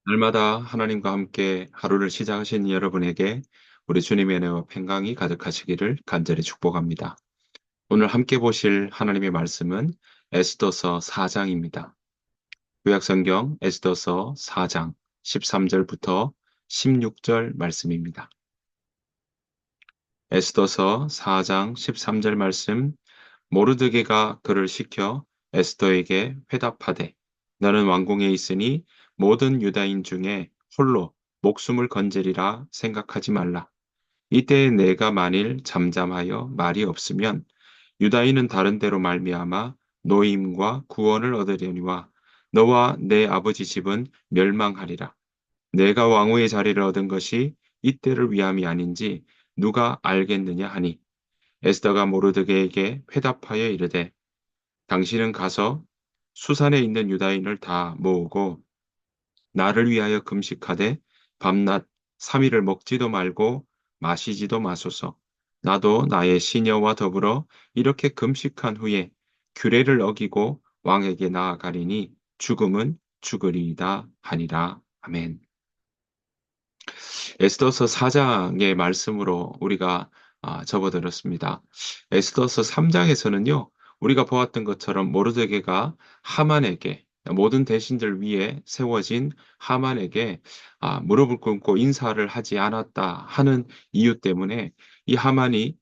날마다 하나님과 함께 하루를 시작하신 여러분에게 우리 주님의 은혜와 평강이 가득하시기를 간절히 축복합니다. 오늘 함께 보실 하나님의 말씀은 에스더서 4장입니다. 구약성경 에스더서 4장 13절부터 16절 말씀입니다. 에스더서 4장 13절 말씀. 모르드게가 그를 시켜 에스더에게 회답하되 너는 왕궁에 있으니 모든 유다인 중에 홀로 목숨을 건지리라 생각하지 말라. 이때 내가 만일 잠잠하여 말이 없으면 유다인은 다른 데로 말미암아 노임과 구원을 얻으려니와 너와 내 아버지 집은 멸망하리라. 내가 왕후의 자리를 얻은 것이 이때를 위함이 아닌지 누가 알겠느냐 하니 에스더가 모르드게에게 회답하여 이르되 당신은 가서 수산에 있는 유다인을 다 모으고 나를 위하여 금식하되 밤낮 3일을 먹지도 말고 마시지도 마소서. 나도 나의 시녀와 더불어 이렇게 금식한 후에 규례를 어기고 왕에게 나아가리니 죽음은 죽으리이다 하니라. 아멘. 에스더서 4장의 말씀으로 우리가 접어들었습니다. 에스더서 3장에서는요, 우리가 보았던 것처럼 모르드게가 하만에게 모든 대신들 위에 세워진 하만에게 무릎을 꿇고 인사를 하지 않았다 하는 이유 때문에 이 하만이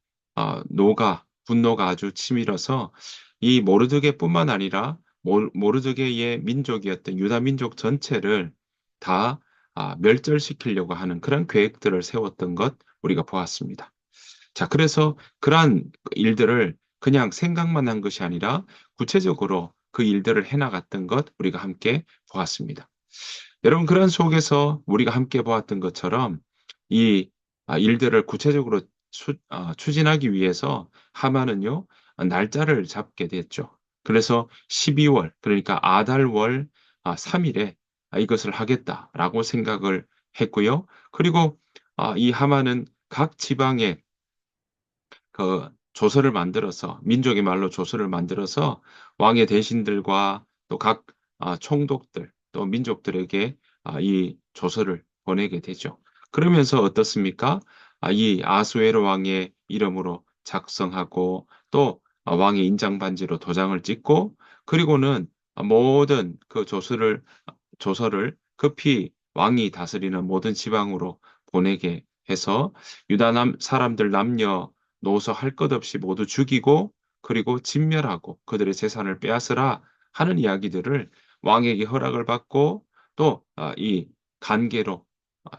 분노가 아주 치밀어서 이 모르드게뿐만 아니라 모르드게의 민족이었던 유다 민족 전체를 다 멸절시키려고 하는 그런 계획들을 세웠던 것 우리가 보았습니다. 자, 그래서 그러한 일들을 그냥 생각만 한 것이 아니라 구체적으로 그 일들을 해나갔던 것 우리가 함께 보았습니다. 여러분, 그런 속에서 우리가 함께 보았던 것처럼 이 일들을 구체적으로 추진하기 위해서 하만은요, 날짜를 잡게 됐죠. 그래서 12월, 그러니까 아달월 3일에 이것을 하겠다라고 생각을 했고요. 그리고 이 하만은 각 지방에 그 조서를 만들어서 민족의 말로 조서를 만들어서 왕의 대신들과 또 각 총독들 또 민족들에게 이 조서를 보내게 되죠. 그러면서 어떻습니까? 이 아수에로 왕의 이름으로 작성하고 또 왕의 인장 반지로 도장을 찍고 그리고는 모든 그 조서를 급히 왕이 다스리는 모든 지방으로 보내게 해서 유다 사람들 남녀 노소 할 것 없이 모두 죽이고 그리고 진멸하고 그들의 재산을 빼앗으라 하는 이야기들을 왕에게 허락을 받고 또 이 간계로 아,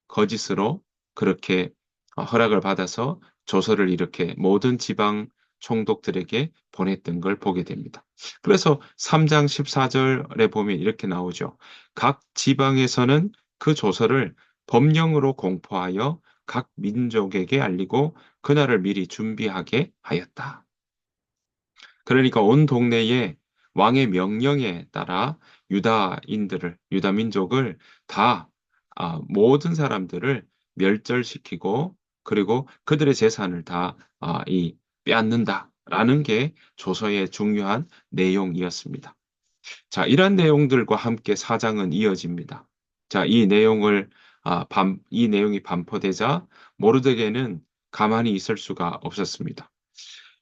거짓으로 그렇게 허락을 받아서 조서를 이렇게 모든 지방 총독들에게 보냈던 걸 보게 됩니다. 그래서 3장 14절에 보면 이렇게 나오죠. 각 지방에서는 그 조서를 법령으로 공포하여 각 민족에게 알리고 그날을 미리 준비하게 하였다. 그러니까 온 동네에 왕의 명령에 따라 유다 민족을 다 모든 사람들을 멸절시키고 그리고 그들의 재산을 다 빼앗는다라는 게 조서의 중요한 내용이었습니다. 자, 이런 내용들과 함께 사장은 이어집니다. 자, 이 내용이 반포되자 모르드게는 가만히 있을 수가 없었습니다.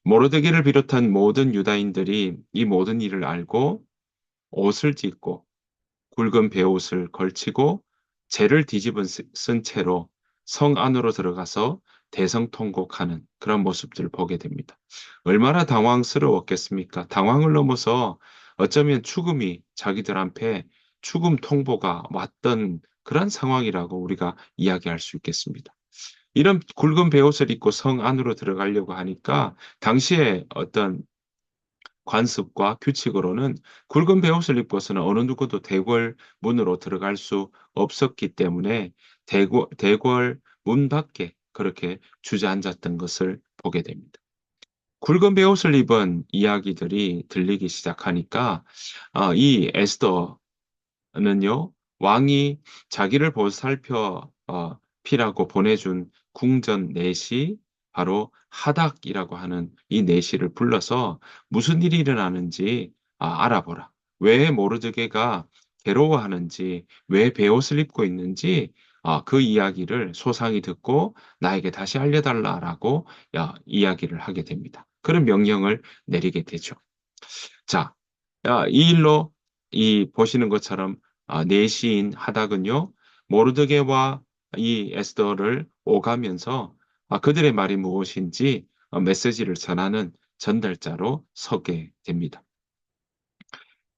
모르드게를 비롯한 모든 유다인들이 이 모든 일을 알고 옷을 찢고 굵은 베옷을 걸치고 재를 뒤집은 쓴 채로 성 안으로 들어가서 대성통곡하는 그런 모습들을 보게 됩니다. 얼마나 당황스러웠겠습니까? 당황을 넘어서 어쩌면 죽음이 자기들 앞에 죽음 통보가 왔던 그런 상황이라고 우리가 이야기할 수 있겠습니다. 이런 굵은 베옷을 입고 성 안으로 들어가려고 하니까 당시에 어떤 관습과 규칙으로는 굵은 베옷을 입고서는 어느 누구도 대궐 문으로 들어갈 수 없었기 때문에 대궐 문 밖에 그렇게 주저앉았던 것을 보게 됩니다. 굵은 베옷을 입은 이야기들이 들리기 시작하니까 이 에스더는요 왕이 자기를 보살펴 피라고 보내준 궁전 내시 바로 하닥이라고 하는 이 내시를 불러서 무슨 일이 일어나는지 알아보라. 왜 모르드게가 괴로워하는지, 왜 베옷을 입고 있는지 그 이야기를 소상히 듣고 나에게 다시 알려달라라고 이야기를 하게 됩니다. 그런 명령을 내리게 되죠. 자, 이 일로 이 보시는 것처럼 내시인 하닥은요, 모르드게와 이 에스더를 오가면서 그들의 말이 무엇인지 메시지를 전하는 전달자로 서게 됩니다.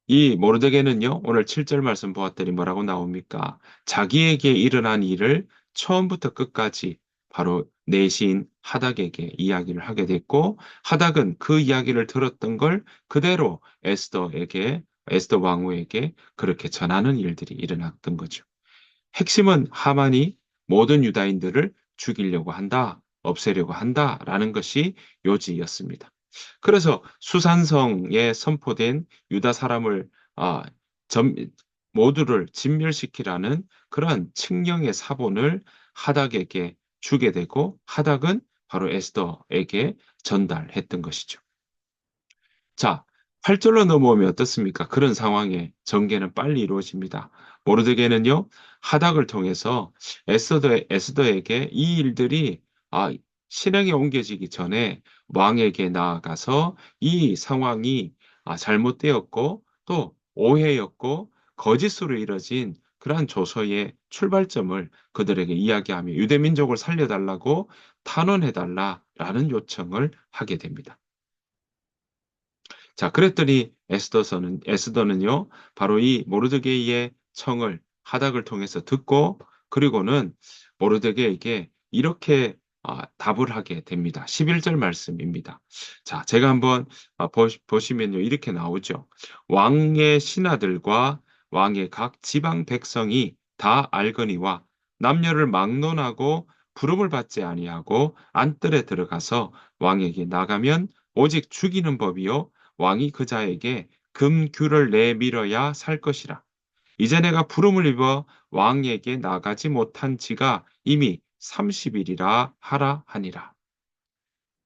이 모르드게는요, 오늘 7절 말씀 보았더니 뭐라고 나옵니까? 자기에게 일어난 일을 처음부터 끝까지 바로 내시인 하닥에게 이야기를 하게 됐고, 하닥은 그 이야기를 들었던 걸 그대로 에스더 왕후에게 그렇게 전하는 일들이 일어났던 거죠. 핵심은 하만이 모든 유다인들을 죽이려고 한다, 없애려고 한다라는 것이 요지였습니다. 그래서 수산성에 선포된 유다 사람을 아, 점- 모두를 진멸시키라는 그러한 칙령의 사본을 하닥에게 주게 되고 하닥은 바로 에스더에게 전달했던 것이죠. 자, 8절로 넘어오면 어떻습니까? 그런 상황에 전개는 빨리 이루어집니다. 모르드게는요, 하닥을 통해서 에스더에게 이 일들이 실행에 옮겨지기 전에 왕에게 나아가서 이 상황이 잘못되었고 또 오해였고 거짓으로 이뤄진 그러한 조서의 출발점을 그들에게 이야기하며 유대민족을 살려달라고 탄원해달라라는 요청을 하게 됩니다. 자, 그랬더니 에스더는요, 바로 이 모르드게이의 청을 하닥을 통해서 듣고, 그리고는 모르드게에게 이렇게 답을 하게 됩니다. 11절 말씀입니다. 자, 제가 한번 보시면요, 이렇게 나오죠. 왕의 신하들과 왕의 각 지방 백성이 다 알거니와 남녀를 막론하고 부름을 받지 아니하고 안뜰에 들어가서 왕에게 나가면 오직 죽이는 법이요 왕이 그 자에게 금규를 내밀어야 살 것이라. 이제 내가 부름을 입어 왕에게 나가지 못한 지가 이미 30일이라 하라 하니라.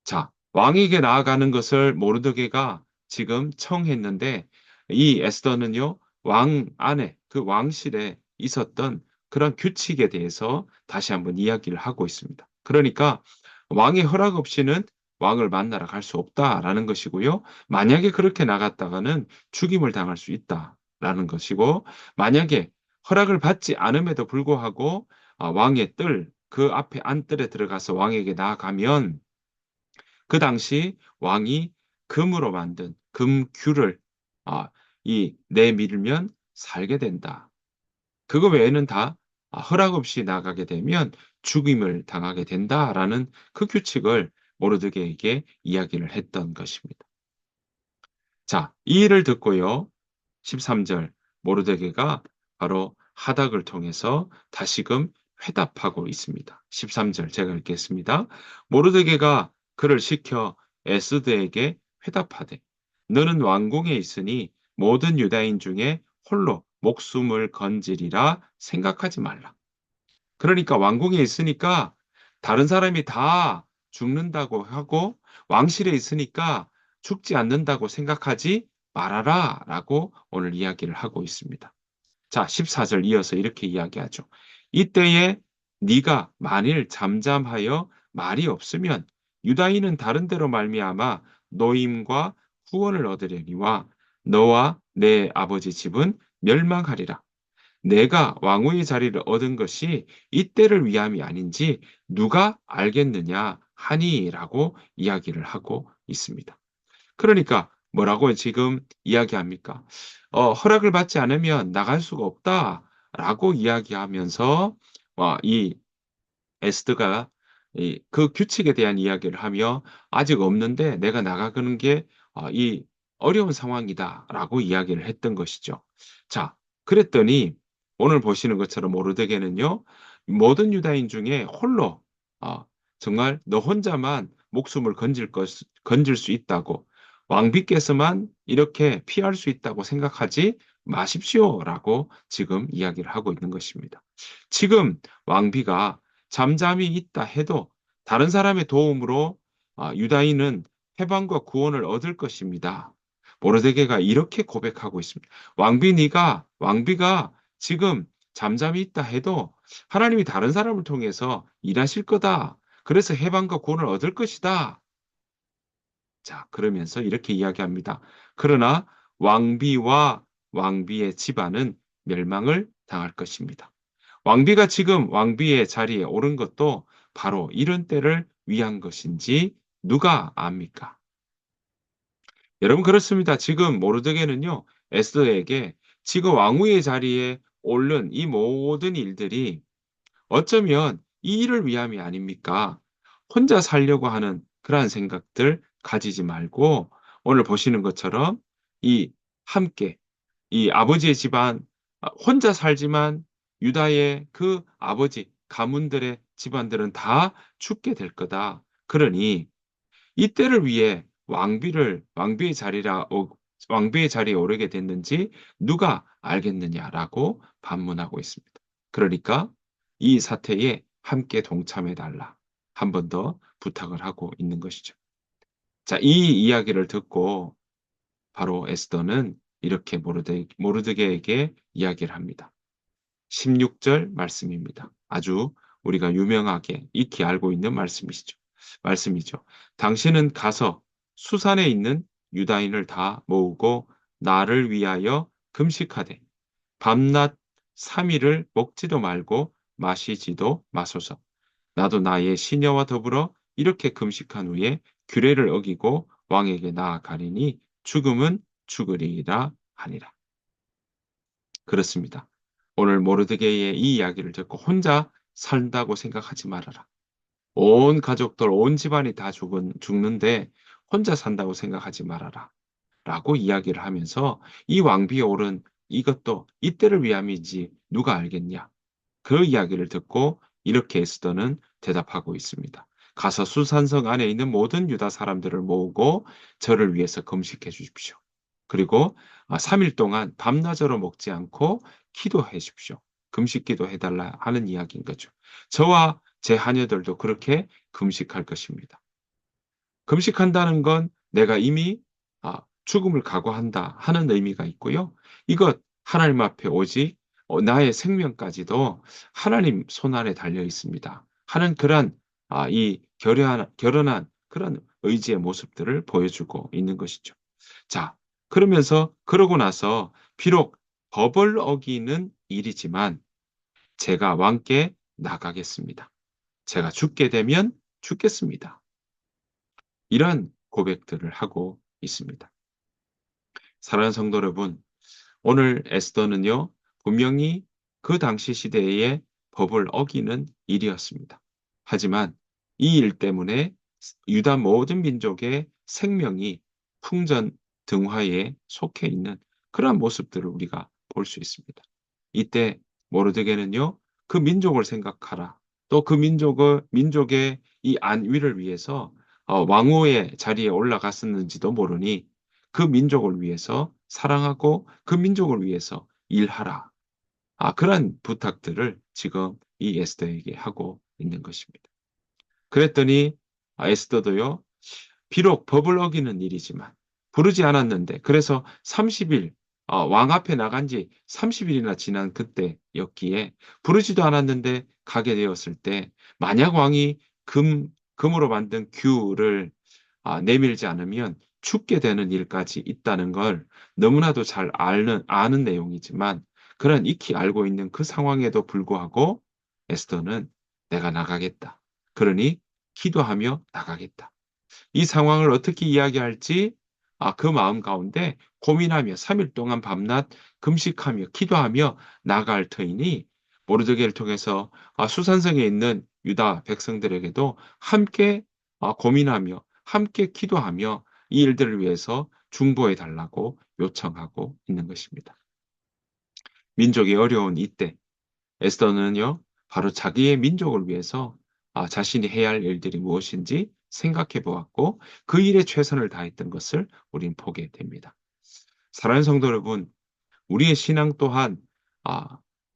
자, 왕에게 나아가는 것을 모르드게가 지금 청했는데 이 에스더는요, 왕 안에 그 왕실에 있었던 그런 규칙에 대해서 다시 한번 이야기를 하고 있습니다. 그러니까 왕의 허락 없이는 왕을 만나러 갈 수 없다라는 것이고요. 만약에 그렇게 나갔다가는 죽임을 당할 수 있다라는 것이고, 만약에 허락을 받지 않음에도 불구하고 왕의 그 앞에 안뜰에 들어가서 왕에게 나아가면 그 당시 왕이 금으로 만든 금규를 내밀면 살게 된다. 그거 외에는 다 허락 없이 나가게 되면 죽임을 당하게 된다라는 그 규칙을 모르드게에게 이야기를 했던 것입니다. 자, 이 일을 듣고요. 13절 모르드게가 바로 하닥을 통해서 다시금 회답하고 있습니다. 13절 제가 읽겠습니다. 모르드게가 그를 시켜 에스드에게 회답하되 너는 왕궁에 있으니 모든 유다인 중에 홀로 목숨을 건지리라 생각하지 말라. 그러니까 왕궁에 있으니까 다른 사람이 다 죽는다고 하고 왕실에 있으니까 죽지 않는다고 생각하지 말아라 라고 오늘 이야기를 하고 있습니다. 자, 14절 이어서 이렇게 이야기하죠. 이때에 네가 만일 잠잠하여 말이 없으면 유다인은 다른 데로 말미암아 노임과 후원을 얻으려니와 너와 내 아버지 집은 멸망하리라. 내가 왕후의 자리를 얻은 것이 이때를 위함이 아닌지 누가 알겠느냐 하니라고 이야기를 하고 있습니다. 그러니까 뭐라고 지금 이야기합니까? 허락을 받지 않으면 나갈 수가 없다라고 이야기하면서 이 에스더가 그 규칙에 대한 이야기를 하며 아직 없는데 내가 나가는 게 이 어려운 상황이다라고 이야기를 했던 것이죠. 자, 그랬더니 오늘 보시는 것처럼 모르드게는요, 모든 유다인 중에 홀로 어, 정말 너 혼자만 목숨을 건질 수 있다고 왕비께서만 이렇게 피할 수 있다고 생각하지 마십시오라고 지금 이야기를 하고 있는 것입니다. 지금 왕비가 잠잠히 있다 해도 다른 사람의 도움으로 유다인은 해방과 구원을 얻을 것입니다. 모르드게가 이렇게 고백하고 있습니다. 왕비가 지금 잠잠히 있다 해도 하나님이 다른 사람을 통해서 일하실 거다. 그래서 해방과 구원을 얻을 것이다. 자, 그러면서 이렇게 이야기합니다. 그러나 왕비와 왕비의 집안은 멸망을 당할 것입니다. 왕비가 지금 왕비의 자리에 오른 것도 바로 이런 때를 위한 것인지 누가 압니까? 여러분 그렇습니다. 지금 모르드게는요, 에스더에게 지금 왕후의 자리에 오른 이 모든 일들이 어쩌면 이 일을 위함이 아닙니까? 혼자 살려고 하는 그러한 생각들 가지지 말고 오늘 보시는 것처럼 이 함께 이 아버지의 집안 혼자 살지만 유다의 그 아버지 가문들의 집안들은 다 죽게 될 거다. 그러니 이때를 위해 왕비의 자리에 오르게 됐는지 누가 알겠느냐라고 반문하고 있습니다. 그러니까 이 사태에 함께 동참해 달라. 한 번 더 부탁을 하고 있는 것이죠. 자, 이 이야기를 듣고 바로 에스더는 이렇게 모르드게에게 이야기를 합니다. 16절 말씀입니다. 아주 우리가 유명하게 익히 알고 있는 말씀이죠. 당신은 가서 수산에 있는 유다인을 다 모으고 나를 위하여 금식하되 밤낮 3일을 먹지도 말고 마시지도 마소서. 나도 나의 시녀와 더불어 이렇게 금식한 후에 규례를 어기고 왕에게 나아가리니 죽음은 죽으리라 하니라. 그렇습니다. 오늘 모르드게의 이 이야기를 듣고 혼자 산다고 생각하지 말아라. 온 가족들, 온 집안이 다 죽는데 혼자 산다고 생각하지 말아라. 라고 이야기를 하면서 이 왕비에 오른 이것도 이때를 위함이지 누가 알겠냐. 그 이야기를 듣고 이렇게 에스더는 대답하고 있습니다. 가서 수산성 안에 있는 모든 유다 사람들을 모으고 저를 위해서 금식해 주십시오. 그리고 3일 동안 밤낮으로 먹지 않고 기도해 주십시오. 금식 기도해 달라 하는 이야기인 거죠. 저와 제 하녀들도 그렇게 금식할 것입니다. 금식한다는 건 내가 이미 죽음을 각오한다 하는 의미가 있고요. 이것 하나님 앞에 오직 나의 생명까지도 하나님 손 안에 달려 있습니다. 하는 그런 이 결연한 그런 의지의 모습들을 보여주고 있는 것이죠. 자, 그러면서 그러고 나서 비록 법을 어기는 일이지만 제가 왕께 나가겠습니다. 제가 죽게 되면 죽겠습니다. 이런 고백들을 하고 있습니다. 사랑하는 성도 여러분, 오늘 에스더는요, 분명히 그 당시 시대의 법을 어기는 일이었습니다. 하지만 이 일 때문에 유다 모든 민족의 생명이 풍전등화에 속해 있는 그러한 모습들을 우리가 볼 수 있습니다. 이때 모르드게는요, 그 민족을 생각하라. 또 그 민족의 이 안위를 위해서 왕후의 자리에 올라갔었는지도 모르니 그 민족을 위해서 사랑하고 그 민족을 위해서 일하라. 그런 부탁들을 지금 이 에스더에게 하고 있는 것입니다. 그랬더니 에스더도요. 비록 법을 어기는 일이지만 부르지 않았는데 그래서 30일 왕 앞에 나간 지 30일이나 지난 그때였기에 부르지도 않았는데 가게 되었을 때 만약 왕이 금으로 만든 규를 내밀지 않으면 죽게 되는 일까지 있다는 걸 너무나도 잘 아는 내용이지만 그런 익히 알고 있는 그 상황에도 불구하고 에스더는 내가 나가겠다. 그러니 기도하며 나가겠다. 이 상황을 어떻게 이야기할지 그 마음 가운데 고민하며 3일 동안 밤낮 금식하며 기도하며 나갈 터이니 모르드게를 통해서 수산성에 있는 유다 백성들에게도 함께 고민하며 함께 기도하며 이 일들을 위해서 중보해 달라고 요청하고 있는 것입니다. 민족이 어려운 이때 에스더는요, 바로 자기의 민족을 위해서 자신이 해야 할 일들이 무엇인지 생각해 보았고 그 일에 최선을 다했던 것을 우린 보게 됩니다. 사랑하는 성도 여러분, 우리의 신앙 또한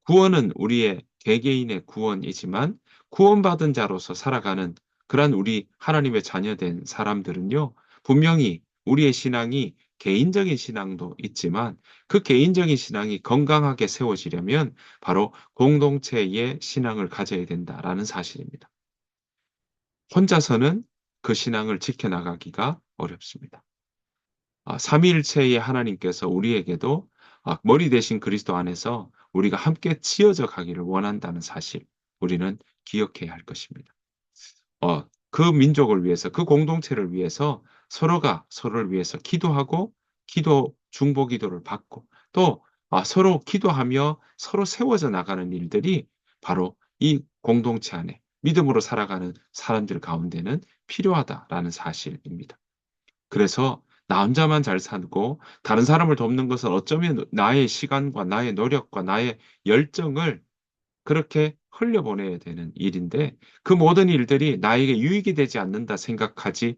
구원은 우리의 개개인의 구원이지만 구원받은 자로서 살아가는 그러한 우리 하나님의 자녀된 사람들은요, 분명히 우리의 신앙이 개인적인 신앙도 있지만 그 개인적인 신앙이 건강하게 세워지려면 바로 공동체의 신앙을 가져야 된다라는 사실입니다. 혼자서는 그 신앙을 지켜나가기가 어렵습니다. 삼위일체의 하나님께서 우리에게도 머리 대신 그리스도 안에서 우리가 함께 치어져 가기를 원한다는 사실, 우리는 기억해야 할 것입니다. 그 민족을 위해서, 그 공동체를 위해서 서로가 서로를 위해서 기도하고 기도 중보 기도를 받고 또 서로 기도하며 서로 세워져 나가는 일들이 바로 이 공동체 안에 믿음으로 살아가는 사람들 가운데는 필요하다라는 사실입니다. 그래서 나 혼자만 잘 살고 다른 사람을 돕는 것은 어쩌면 나의 시간과 나의 노력과 나의 열정을 그렇게 흘려보내야 되는 일인데 그 모든 일들이 나에게 유익이 되지 않는다 생각하지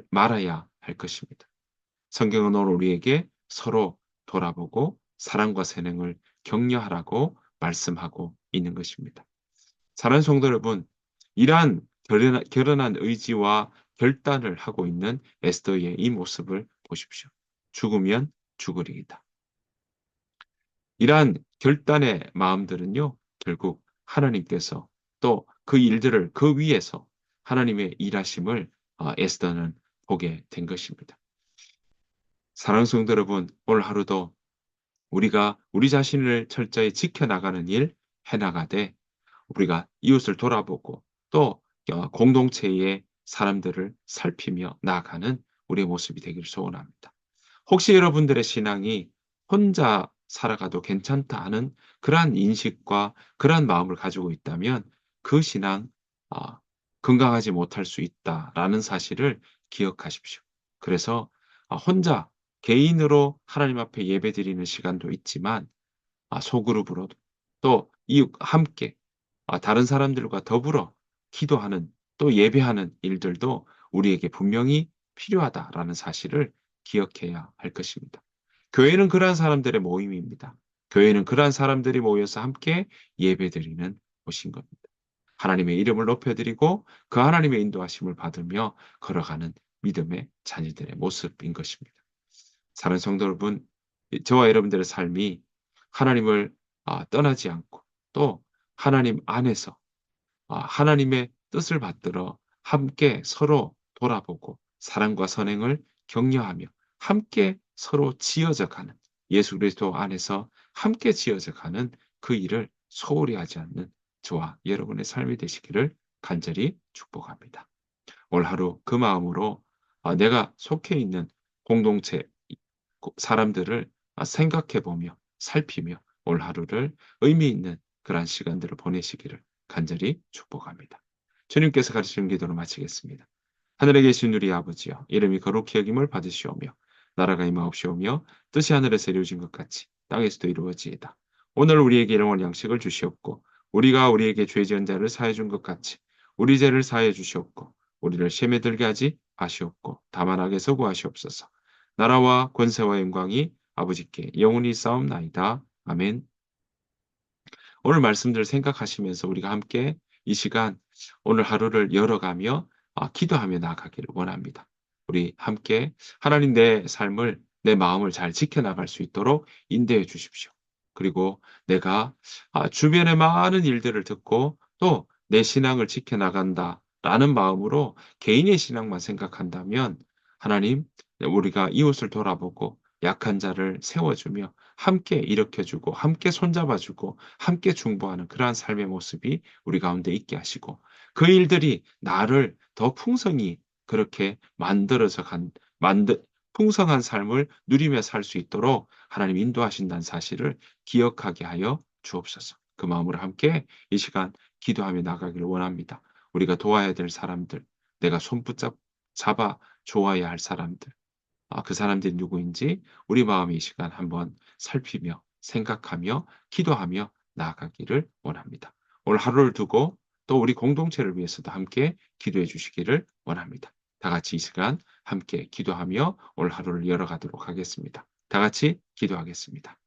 말아야 할 것입니다. 성경은 오늘 우리에게 서로 돌아보고 사랑과 선행을 격려하라고 말씀하고 있는 것입니다. 사랑하는 성도 여러분, 이러한 결연한 의지와 결단을 하고 있는 에스더의 이 모습을 보십시오. 죽으면 죽으리이다. 이러한 결단의 마음들은요, 결국 하나님께서 또 그 일들을 그 위에서 하나님의 일하심을 에스더는 보게 된 것입니다. 사랑하는 성도 여러분, 오늘 하루도 우리가 우리 자신을 철저히 지켜나가는 일 해나가되 우리가 이웃을 돌아보고 또 공동체의 사람들을 살피며 나아가는 우리의 모습이 되기를 소원합니다. 혹시 여러분들의 신앙이 혼자 살아가도 괜찮다 하는 그러한 인식과 그러한 마음을 가지고 있다면 그 신앙 건강하지 못할 수 있다라는 사실을 기억하십시오. 그래서 혼자 개인으로 하나님 앞에 예배드리는 시간도 있지만 소그룹으로도 또 이웃 함께 다른 사람들과 더불어 기도하는 또 예배하는 일들도 우리에게 분명히 필요하다라는 사실을 기억해야 할 것입니다. 교회는 그러한 사람들의 모임입니다. 교회는 그러한 사람들이 모여서 함께 예배드리는 곳인 겁니다. 하나님의 이름을 높여드리고 그 하나님의 인도하심을 받으며 걸어가는 믿음의 자녀들의 모습인 것입니다. 사랑하는 성도 여러분, 저와 여러분들의 삶이 하나님을 떠나지 않고 또 하나님 안에서 하나님의 뜻을 받들어 함께 서로 돌아보고 사랑과 선행을 격려하며 함께 서로 지어져 가는 예수 그리스도 안에서 함께 지어져 가는 그 일을 소홀히 하지 않는 저와 여러분의 삶이 되시기를 간절히 축복합니다. 올 하루 그 마음으로 내가 속해 있는 공동체 사람들을 생각해 보며 살피며 올 하루를 의미 있는 그러한 시간들을 보내시기를 간절히 축복합니다. 주님께서 가르치는 기도를 마치겠습니다. 하늘에 계신 우리 아버지여, 이름이 거룩히 여김을 받으시오며 나라가 임하옵시오며 뜻이 하늘에서 이루어진 것 같이 땅에서도 이루어지이다. 오늘 우리에게 일용할 양식을 주시옵고 우리가 우리에게 죄 지은 자를 사해 준 것 같이 우리 죄를 사해 주시옵고 우리를 시험에 들게 하지 마시옵고 다만 악에서 구하시옵소서. 나라와 권세와 영광이 아버지께 영원히 싸움나이다. 아멘. 오늘 말씀들 생각하시면서 우리가 함께 이 시간 오늘 하루를 열어가며 기도하며 나아가기를 원합니다. 우리 함께 하나님 내 삶을 내 마음을 잘 지켜나갈 수 있도록 인도해 주십시오. 그리고 내가 주변의 많은 일들을 듣고 또 내 신앙을 지켜나간다라는 마음으로 개인의 신앙만 생각한다면 하나님 우리가 이웃을 돌아보고 약한 자를 세워주며 함께 일으켜주고 함께 손잡아주고 함께 중보하는 그러한 삶의 모습이 우리 가운데 있게 하시고 그 일들이 나를 더 풍성히 그렇게 풍성한 삶을 누리며 살 수 있도록 하나님 인도하신다는 사실을 기억하게 하여 주옵소서. 그 마음으로 함께 이 시간 기도하며 나가기를 원합니다. 우리가 도와야 될 사람들, 내가 잡아 좋아야 할 사람들, 그 사람들이 누구인지 우리 마음의 이 시간 한번 살피며 생각하며 기도하며 나아가기를 원합니다. 오늘 하루를 두고 또 우리 공동체를 위해서도 함께 기도해 주시기를 원합니다. 다 같이 이 시간 함께 기도하며 오늘 하루를 열어가도록 하겠습니다. 다 같이 기도하겠습니다.